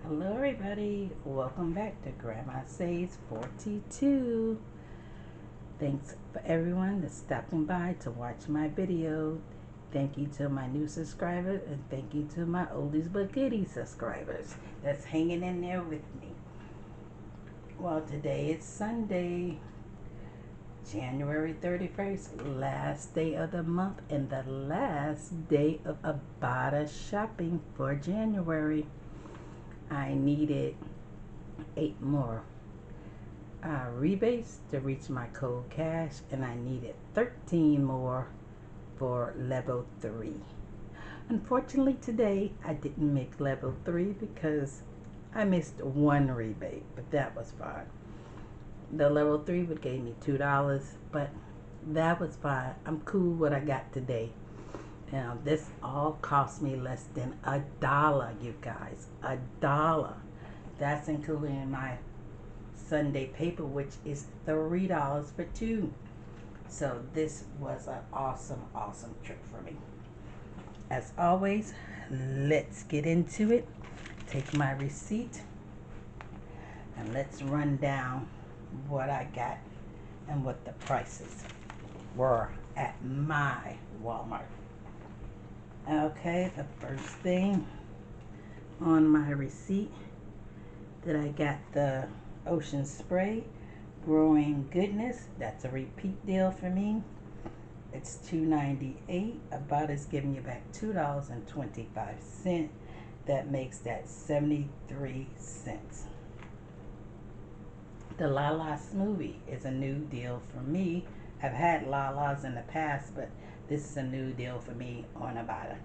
Hello everybody, welcome back to Grandma Says 42. Thanks for everyone that's stopping by to watch my video. Thank you to my new subscribers and thank you to my oldies but goodies subscribers that's hanging in there with me. Well, today is Sunday, January 31st, last day of the month and the last day of Ibotta shopping for January. I needed 8 more rebates to reach my cold cash, and I needed 13 more for level 3. Unfortunately, today I didn't make level 3 because I missed one rebate, but that was fine. The level 3 would gave me $2, but that was fine. I'm cool with what I got today. Now, this all cost me less than $1, you guys. $1. That's including my Sunday paper, which is $3 for 2. So this was an awesome trip for me. As always, let's get into it. Take my receipt and let's run down what I got and what the prices were at my Walmart. Okay, the first thing on my receipt that I got the Ocean Spray Growing Goodness. That's a repeat deal for me. It's $2.98. Ibotta's giving you back $2.25. That makes that 73 cents. The LALA Smoothie is a new deal for me. I've had LALAs in the past, but this is a new deal for me on Ibotta.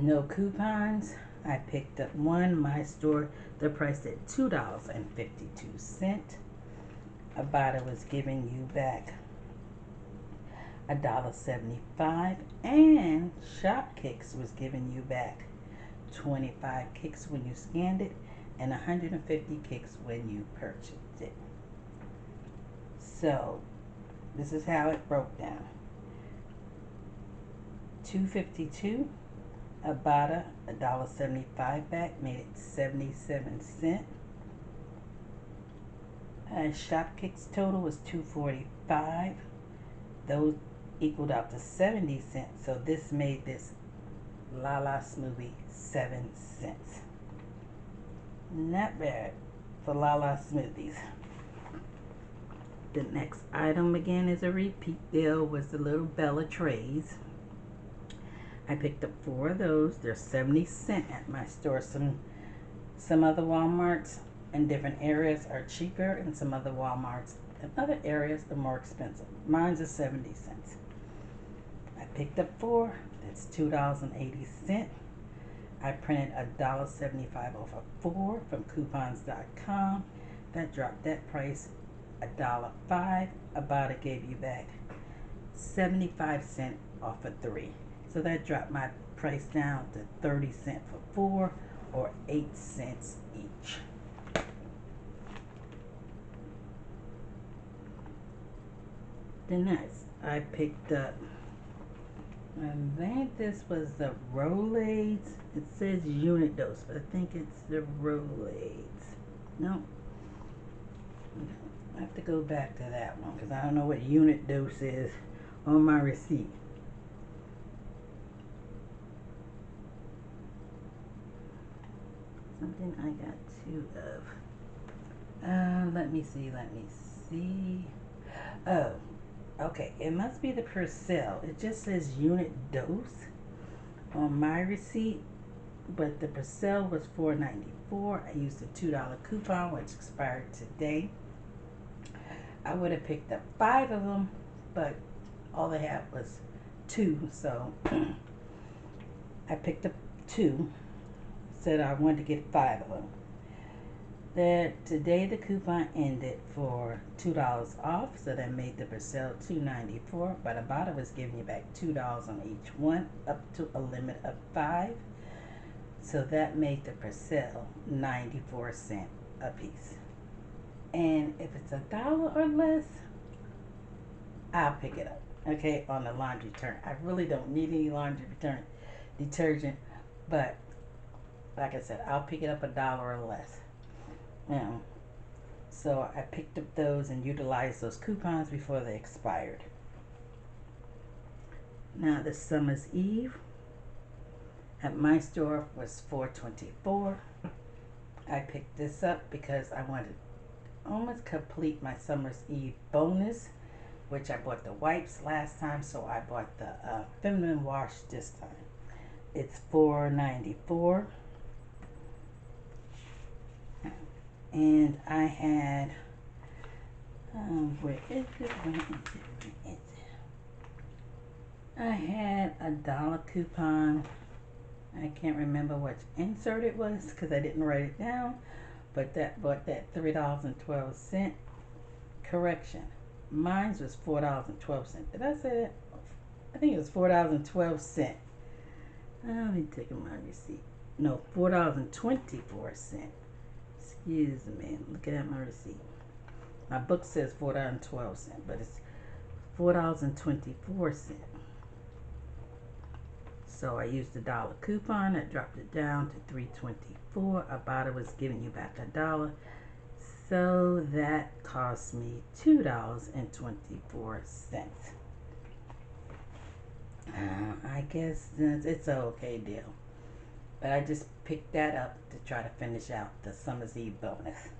No coupons. I picked up one. My store, they're priced at $2.52. Ibotta was giving you back $1.75, and Shopkicks was giving you back 25 kicks when you scanned it and 150 kicks when you purchased it. So this is how it broke down. $2.52. Ibotta $1.75 back, made it 77 cents. Shopkicks total was $2.45. Those equaled out to 70 cents. So this made this LALA Smoothie 7 cents. Not bad for LALA Smoothies. The next item again is a repeat deal, was the little Bella trays. I picked up 4 of those. They're 70 cents at my store. Some other Walmarts in different areas are cheaper, and some other Walmarts in other areas are more expensive. Mine's is 70 cents. I picked up 4. That's $2.80. I printed $1.75 off of 4 from coupons.com. That dropped that price $1.05. Ibotta gave you back 75 cents off of 3. So that dropped my price down to 30 cents for 4, or 8 cents each. The next, I picked up, I think this was the Rolaids. It says unit dose, but I think it's the Rolaids. No. I have to go back to that one because I don't know what unit dose is on my receipt. Something I got 2 of. Let me see. Oh, okay. It must be the Persil. It just says unit dose on my receipt, but the Persil was $4.94. I used a $2 coupon, which expired today. I would have picked up 5 of them, but all they had was 2, so I picked up 2. Said I wanted to get 5 of them. Today the coupon ended for $2 off, so that made the Persil $2.94. But Ibotta was giving you back $2 on each one, up to a limit of 5. So that made the Persil 94 cents a piece. And if it's $1 or less, I'll pick it up. Okay, on the laundry turn. I really don't need any laundry detergent, but like I said, I'll pick it up $1 or less. So I picked up those and utilized those coupons before they expired. Now the Summer's Eve at my store was $4.24. I picked this up because I wanted to almost complete my Summer's Eve bonus, which I bought the wipes last time, so I bought the feminine wash this time. It's $4.94. And I had, where is it? I had a $1 coupon. I can't remember which insert it was because I didn't write it down, but that bought that $3.12. Correction, mine was $4.12. Did I say that? I think it was $4.12. Let me take my receipt. No, $4.24. Excuse me, I'm looking at my receipt. My book says $4.12, but it's $4.24. So I used the $1 coupon. I dropped it down to $3.24. Ibotta was giving you back $1. So that cost me $2.24. I guess it's an okay deal. But I just picked that up to try to finish out the Summer's Eve bonus.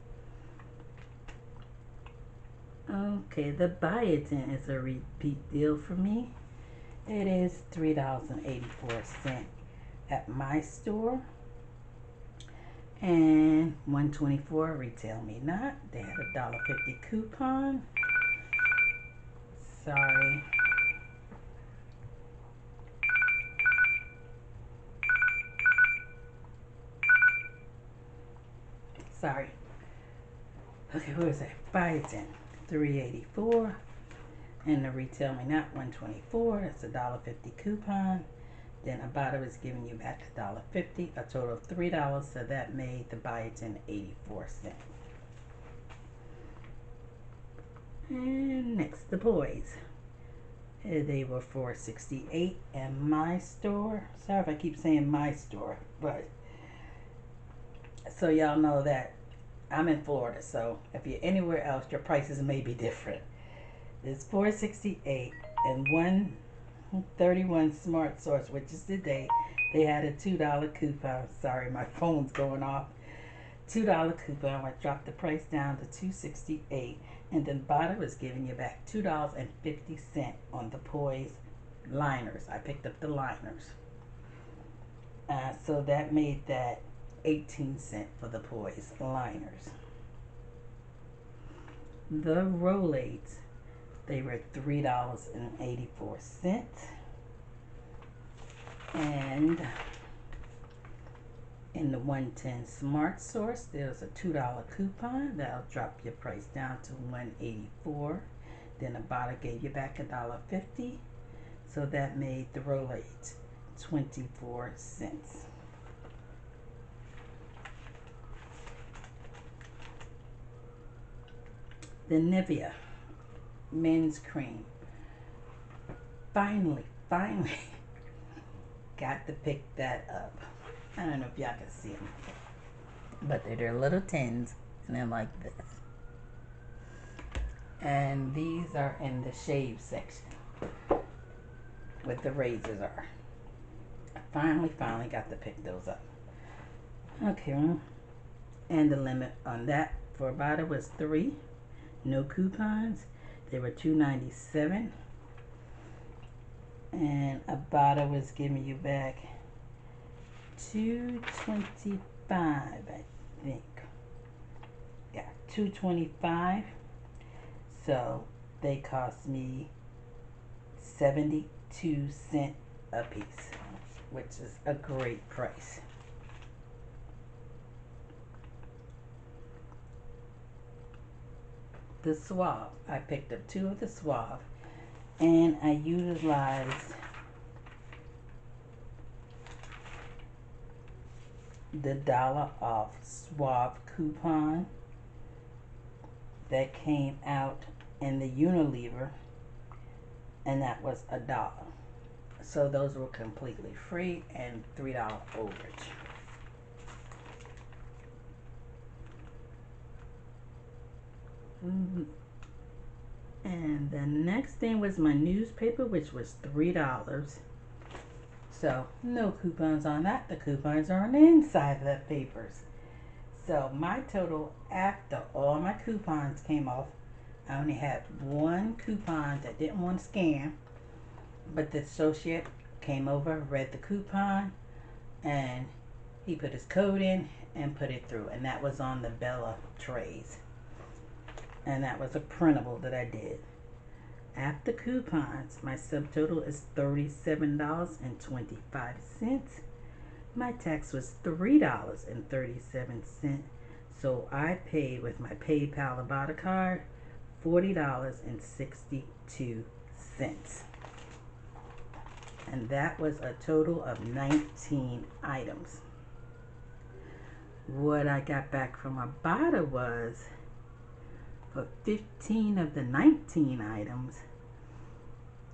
Okay, the Biotene is a repeat deal for me. It is $3.84 at my store. And $1.24 retail me not. They had a $1.50 coupon. Sorry. Sorry. Okay, what was that? Biotene, $3.84, and the retail me not $1.24. That's a $1.50 coupon. Then Ibotta was giving you back $1.50, a total of $3. So that made the Biotene 84 cents. And next, the Poise. They were $4.68 at my store. Sorry if I keep saying my store, but so y'all know that I'm in Florida, so if you're anywhere else, your prices may be different. It's $4.68 and 131 Smart Source, which is today. They had a $2 coupon. Sorry, my phone's going off. $2 coupon. I dropped the price down to $2.68, and then Ibotta was giving you back $2.50 on the Poise Liners. I picked up the liners. So that made that 18 cents for the Poise Liners. The Rolaids, they were $3.84. And in the 110 Smart Source, there's a $2 coupon. That'll drop your price down to $1.84. Then Ibotta gave you back $1.50. So that made the Rolaids 24 cents. The NIVEA men's cream. Finally got to pick that up. I don't know if y'all can see them, but they're little tins and they're like this. And these are in the shave section where the razors are. I finally got to pick those up. Okay, and the limit on that for Ibotta was 3. No coupons. They were $2.97, and Ibotta was giving you back $2.25, I think. Yeah, $2.25. So they cost me 72 cents a piece, which is a great price. The Suave. I picked up 2 of the Suave, and I utilized the $1 off Suave coupon that came out in the Unilever, and that was $1. So those were completely free and $3 overage. And the next thing was my newspaper, which was $3. So no coupons on that. The coupons are on the inside of the papers. So my total after all my coupons came off, I only had one coupon that didn't want to scan, but the associate came over, read the coupon, and he put his code in and put it through, and that was on the Bella trays. And that was a printable that I did. After coupons, my subtotal is $37.25. My tax was $3.37. So I paid with my PayPal Ibotta card $40.62. And that was a total of 19 items. What I got back from Ibotta was, for 15 of the 19 items,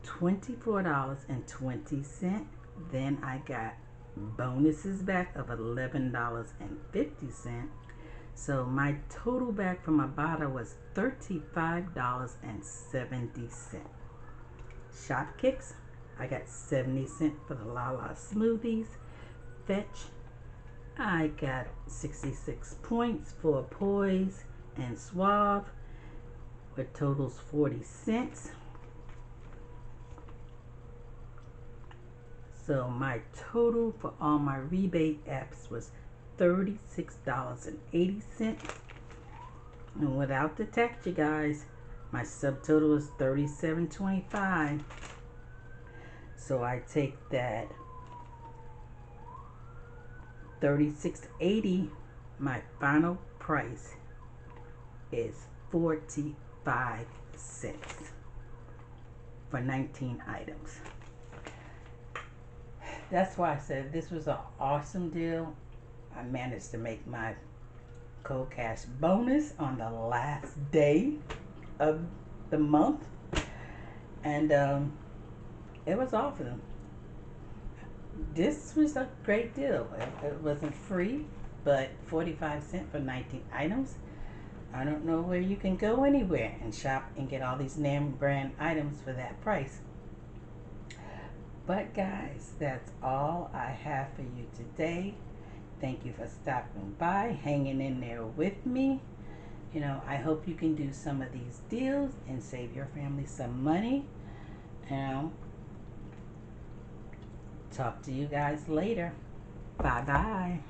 $24.20. Then I got bonuses back of $11.50. So my total back from Ibotta was $35.70. Shop kicks, I got 70 cents for the LALA smoothies. Fetch, I got 66 points for Poise and Suave, with totals 40 cents. So my total for all my rebate apps was $36.80. And without the tax, you guys, my subtotal was $37.25. So I take that $36.80. My final price is 45 cents for 19 items. That's why I said this was an awesome deal. I managed to make my cold cash bonus on the last day of the month, and it was awesome. This was a great deal. It wasn't free, but 45 cents for 19 items. I don't know where you can go anywhere and shop and get all these name brand items for that price. But guys, that's all I have for you today. Thank you for stopping by, hanging in there with me. You know, I hope you can do some of these deals and save your family some money. And talk to you guys later. Bye-bye.